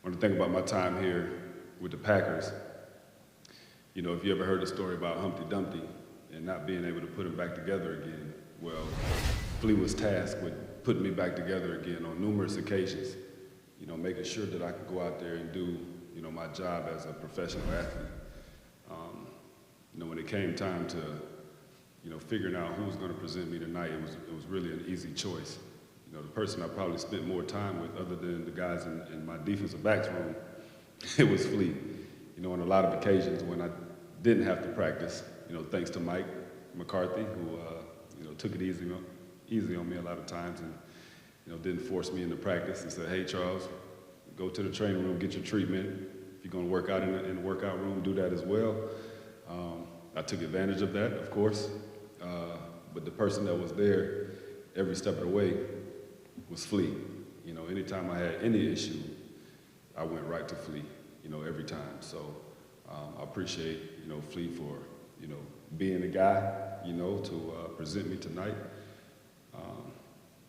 when I think about my time here with the Packers, you know, if you ever heard the story about Humpty Dumpty and not being able to put him back together again, well, Flea was tasked with putting me back together again on numerous occasions, you know, making sure that I could go out there and do, you know, my job as a professional athlete. You know, when it came time to, you know, figuring out who was going to present me tonight, it was really an easy choice. You know, the person I probably spent more time with, other than the guys in my defensive backs room, it was Flea. You know, on a lot of occasions when I didn't have to practice, you know, thanks to Mike McCarthy, who, you know, took it easy on me a lot of times and, you know, didn't force me into practice and said, hey, Charles, go to the training room, get your treatment. If you're going to work out in the workout room, do that as well. I took advantage of that, of course, but the person that was there every step of the way was Flea. You know, anytime I had any issue, I went right to Flea, you know, every time. So I appreciate, you know, Flea for, you know, being the guy, you know, to present me tonight.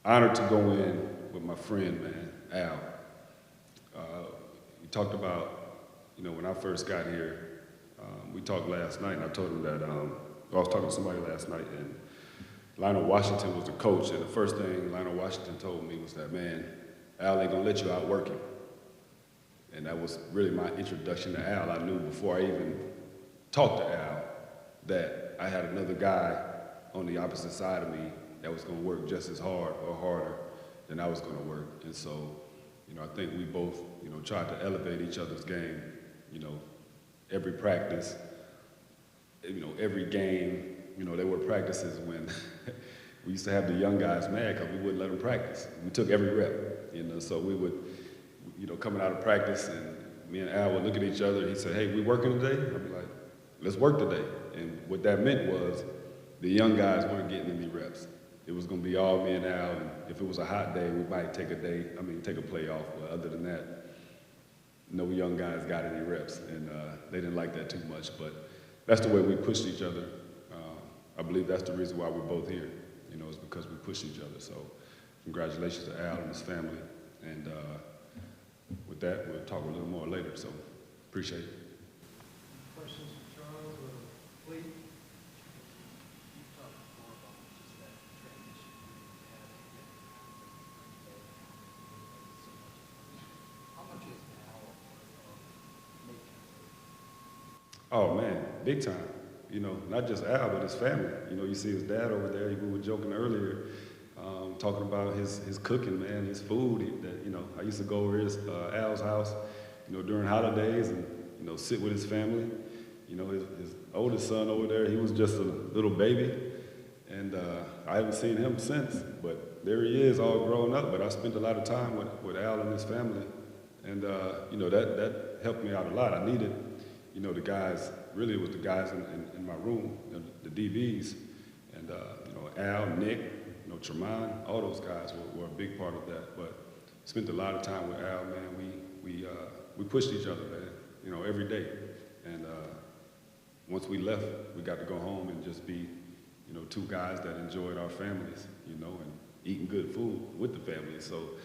Honored to go in with my friend, man, Al. We talked about, you know, when I first got here, we talked last night, and I told him that, I was talking to somebody last night, and Lionel Washington was the coach, and the first thing Lionel Washington told me was that, man, Al ain't gonna let you outwork him. And that was really my introduction to Al. I knew before I even talked to Al that I had another guy on the opposite side of me that was gonna work just as hard or harder than I was gonna work. And so, you know, I think we both, you know, tried to elevate each other's game, you know, every practice, you know, every game. You know, there were practices when we used to have the young guys mad because we wouldn't let them practice. We took every rep, you know, so we would, you know, coming out of practice, and me and Al would look at each other, and he'd say, hey, we working today? I'd be like, let's work today. And what that meant was the young guys weren't getting any reps. It was gonna be all me and Al, and if it was a hot day, we might take a play off, but other than that, no young guys got any reps, and they didn't like that too much, but that's the way we pushed each other. I believe that's the reason why we're both here, you know, is because we pushed each other. So congratulations to Al and his family, and with that, we'll talk a little more later, so appreciate it. Questions for Charles or Flea? You talked before about just that transition you had so much. How much is Al making? Oh man, big time. You know, not just Al, but his family. You know, you see his dad over there. We were joking earlier, talking about his cooking, man, his food. That, you know, I used to go over his Al's house, you know, during holidays and, you know, sit with his family. You know, his oldest son over there, he was just a little baby, and I haven't seen him since. But there he is, all grown up. But I spent a lot of time with Al and his family, and you know, that helped me out a lot. I needed, you know, the guys. Really, it was the guys in my room, you know, the DBs, and you know, Al, Nick, you know, Tremont, all those guys were a big part of that. But spent a lot of time with Al, man. We pushed each other, man, you know, every day. And once we left, we got to go home and just be, you know, two guys that enjoyed our families, you know, and eating good food with the family. So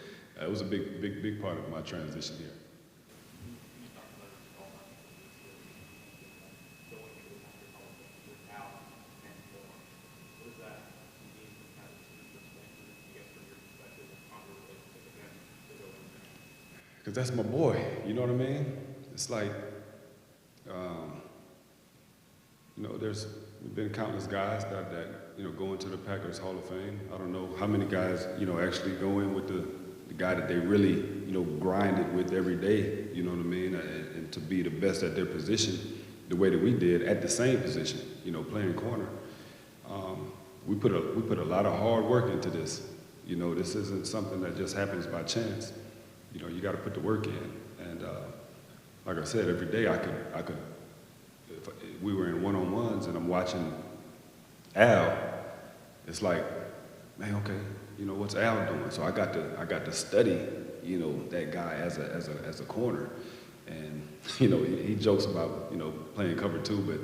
it was a big part of my transition here. Because that's my boy, you know what I mean? It's like, you know, there's been countless guys that you know, go into the Packers Hall of Fame. I don't know how many guys, you know, actually go in with the guy that they really, you know, grinded with every day, you know what I mean? And to be the best at their position the way that we did at the same position, you know, playing corner. We put a lot of hard work into this. You know, this isn't something that just happens by chance. You know, you got to put the work in, and like I said, every day I could. If we were in one-on-ones and I'm watching Al, it's like, man, okay, you know, what's Al doing? So I got to study, you know, that guy as a corner, and you know, he jokes about, you know, playing cover two, but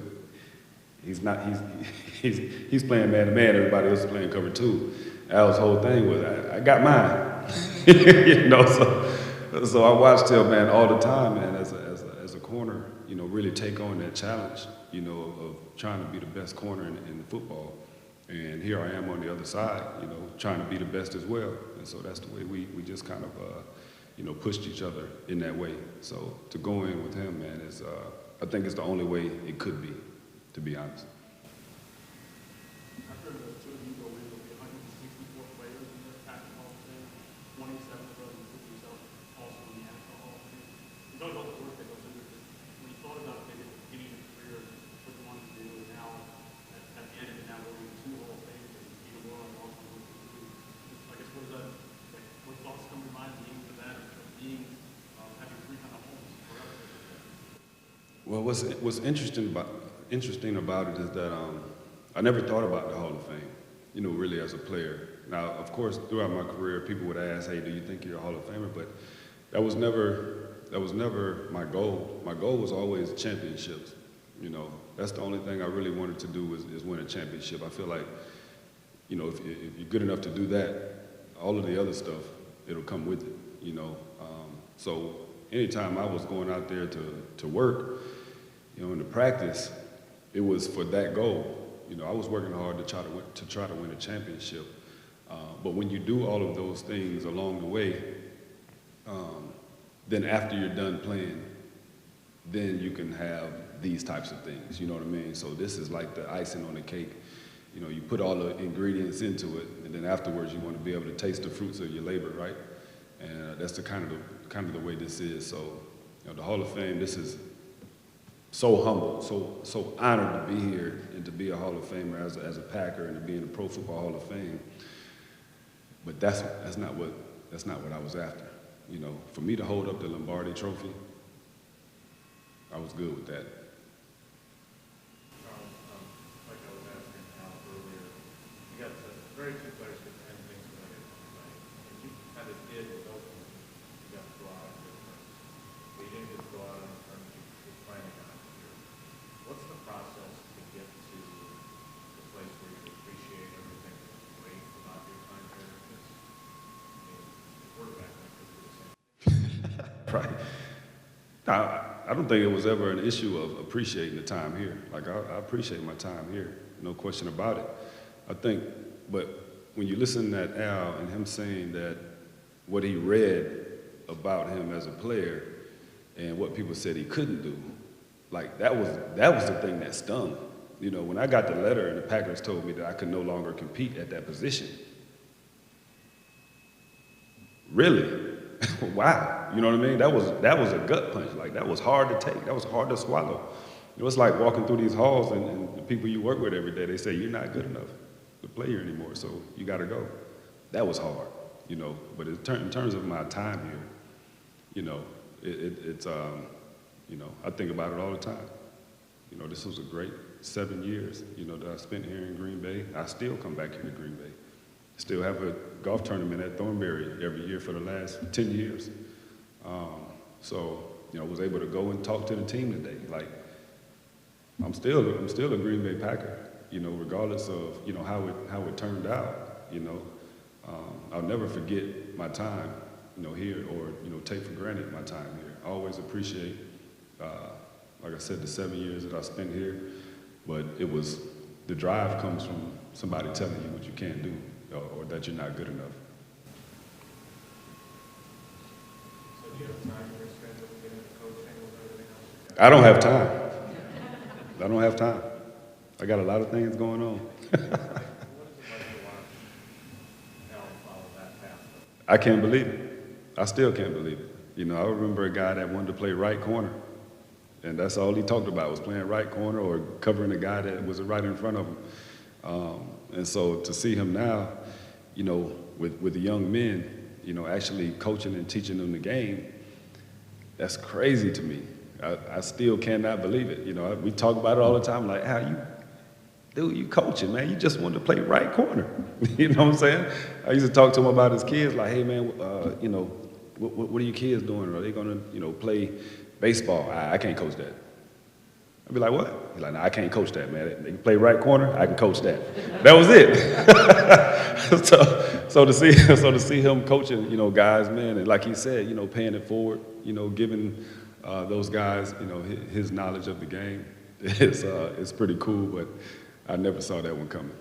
he's not. He's playing man to man. Everybody else is playing cover two. Al's whole thing was, I got mine, you know. So So I watched him, man, all the time, man, as a corner, you know, really take on that challenge, you know, of trying to be the best corner in football. And here I am on the other side, you know, trying to be the best as well. And so that's the way we just kind of, you know, pushed each other in that way. So to go in with him, man, is, I think it's the only way it could be, to be honest. After the two of you go in, there'll be 164 players in the Patrick Hall of Fame. 27 of those include yourself, also in the NFL Hall of Fame. You talked about the work that goes into this. When you thought about maybe at the beginning of your career, what you wanted to do, and now at the end of it, now we're in two Hall of Fames, and even more on also going to two. I guess what is that? Like, what thoughts come to mind being for that, or being having three kind of homes forever? Well, what's interesting about it is that I never thought about the Hall of Fame, you know, really as a player. Now, of course, throughout my career, people would ask, "Hey, do you think you're a Hall of Famer?" But that was never my goal. My goal was always championships. You know, that's the only thing I really wanted to do is win a championship. I feel like, you know, if you're good enough to do that, all of the other stuff, it'll come with it. You know, so anytime I was going out there to work, you know, in the practice, it was for that goal. You know, I was working hard to try to win a championship. But when you do all of those things along the way, then after you're done playing, then you can have these types of things. You know what I mean? So this is like the icing on the cake. You know, you put all the ingredients into it, and then afterwards you want to be able to taste the fruits of your labor, right? And that's the kind of the way this is. So, you know, the Hall of Fame, this is so humble, so honored to be here and to be a Hall of Famer as a Packer and to be in the Pro Football Hall of Fame. But that's not what I was after. You know, for me to hold up the Lombardi Trophy, I was good with that. Charles, like I was asking Al earlier, you got very few players get 10 things when they get to play. And you kind of did with Oakland. You got to go out and get first. But you didn't get to go out in terms of planning on it here. What's the process to get to the place where you appreciate everything that's great about your time here? Because, I mean, the quarterback might go through the same. Right. I don't think it was ever an issue of appreciating the time here. Like, I appreciate my time here, no question about it. I think, but when you listen to Al and him saying that what he read about him as a player and what people said he couldn't do, like that was the thing that stung. You know, when I got the letter and the Packers told me that I could no longer compete at that position, really? Wow, you know what I mean? That was a gut punch. Like, that was hard to take. That was hard to swallow. It was like walking through these halls and the people you work with every day, they say, "You're not good enough to play here anymore, so you got to go." That was hard, you know. But in terms of my time here, you know, it's you know, I think about it all the time. You know, this was a great 7 years, you know, that I spent here in Green Bay. I still come back here to Green Bay. Still have a golf tournament at Thornberry every year for the last 10 years. So, you know, I was able to go and talk to the team today. Like, I'm still a Green Bay Packer, you know, regardless of, you know, how it turned out, you know. I'll never forget my time, you know, here, or, you know, take for granted my time here. I always appreciate, like I said, the 7 years that I spent here, but the drive comes from somebody telling you what you can't do, or that you're not good enough. So do you have time in your schedule to get into coaching with everything else? I don't have time. I don't have time. I got a lot of things going on. What is it like to watch Al follow that path? I can't believe it. I still can't believe it. You know, I remember a guy that wanted to play right corner, and that's all he talked about was playing right corner or covering a guy that was right in front of him. And so to see him now, you know, with the young men, you know, actually coaching and teaching them the game, that's crazy to me. I still cannot believe it. You know, we talk about it all the time, like, you coaching, man. You just want to play right corner. You know what I'm saying? I used to talk to him about his kids, like, "Hey, man, you know, what are your kids doing? Are they going to, you know, play baseball?" I can't coach that. I'd be like, what? He's like, nah, I can't coach that, man. They can play right corner, I can coach that. That was it. so to see him coaching, you know, guys, man, and like he said, you know, paying it forward, you know, giving those guys, you know, his knowledge of the game, it's pretty cool, but I never saw that one coming.